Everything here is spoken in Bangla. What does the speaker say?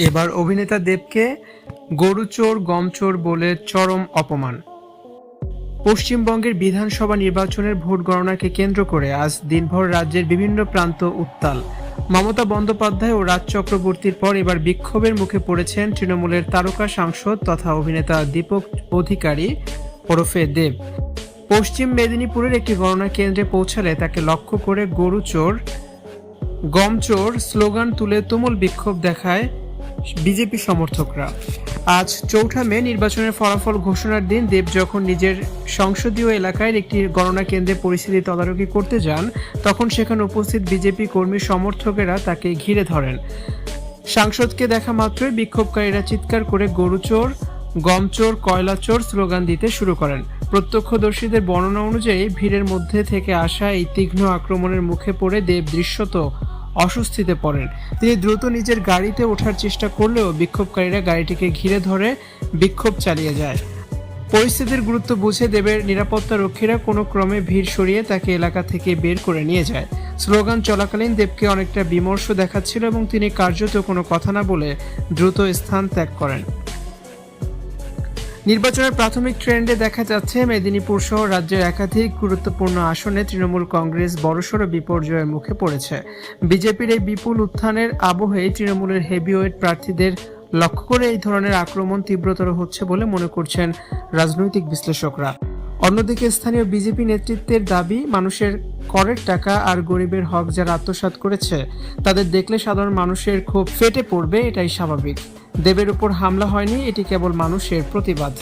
এবার অভিনেতা দেবকে গরুচোর গমচোর বলে চরম অপমান। পশ্চিমবঙ্গের বিধানসভা নির্বাচনের ভোট গণনাকে কেন্দ্র করে আজ দিনভর রাজ্যের বিভিন্ন প্রান্ত উত্তাল। মমতা বন্দ্যোপাধ্যায় ও রাজ চক্রবর্তীর পর এবার বিক্ষোভের মুখে পড়েছেন তৃণমূলের তারকা সাংসদ তথা অভিনেতা দীপক অধিকারী ওরফে দেব। পশ্চিম মেদিনীপুরের একটি গণনা কেন্দ্রে পৌঁছালে তাকে লক্ষ্য করে গরুচোর গমচোর স্লোগান তুলে তুমুল বিক্ষোভ দেখায় বিজেপি সমর্থকরা। আজ ৪ মে নির্বাচনের ফলাফল ঘোষণার দিন দেব যখন নিজের সংসদীয় এলাকায় একটি গণনা কেন্দ্রে পরিস্থিতি তদারকি করতে যান, তখন সেখানে উপস্থিত বিজেপি কর্মী সমর্থকেরা তাকে ঘিরে ধরেন। সাংসদকে দেখা মাত্রই বিক্ষোভকারীরা চিৎকার করে গরুচোর গমচোর কয়লাচোর স্লোগান দিতে শুরু করেন। প্রত্যক্ষদর্শীদের বর্ণনা অনুযায়ী ভিড়ের মধ্যে থেকে আসা এই তীক্ষ্ণ আক্রমণের মুখে পড়ে দেব দৃশ্যত অস্বস্তিতে পড়েন। তিনি দ্রুত নিজের গাড়িতে ওঠার চেষ্টা করলেও বিক্ষোভকারীরা গাড়িটিকে ঘিরে ধরে বিক্ষোভ চালিয়ে যায়। পরিস্থিতির গুরুত্ব বুঝে দেবের নিরাপত্তা রক্ষীরা কোনো ক্রমে ভিড় সরিয়ে তাকে এলাকা থেকে বের করে নিয়ে যায়। স্লোগান চলাকালীন দেবকে অনেকটা বিমর্ষ দেখাচ্ছিল এবং তিনি কার্যত কোনো কথা না বলে দ্রুত স্থান ত্যাগ করেন। নির্বাচনের প্রাথমিক ট্রেন্ডে দেখা যাচ্ছে মেদিনীপুর সহ রাজ্যের একাধিক গুরুত্বপূর্ণ আসনে তৃণমূল কংগ্রেস বড়সড় বিপর্যয়ের মুখে পড়েছে। বিজেপির এই বিপুল উত্থানের আবহে তৃণমূলের হেভিওয়েট প্রার্থীদের লক্ষ্য করে এই ধরনের আক্রমণ তীব্রতর হচ্ছে বলে মনে করছেন রাজনৈতিক বিশ্লেষকরা। অন্যদিকে স্থানীয় বিজেপি নেতৃত্বের দাবি, মানুষের করের টাকা আর গরিবের হক যারা আত্মসাৎ করেছে তাদের দেখলে সাধারণ মানুষের ক্ষোভ ফেটে পড়বে, এটাই স্বাভাবিক। দেবের উপর হামলা হয়নি, এটি কেবল মানুষের প্রতিবাদ।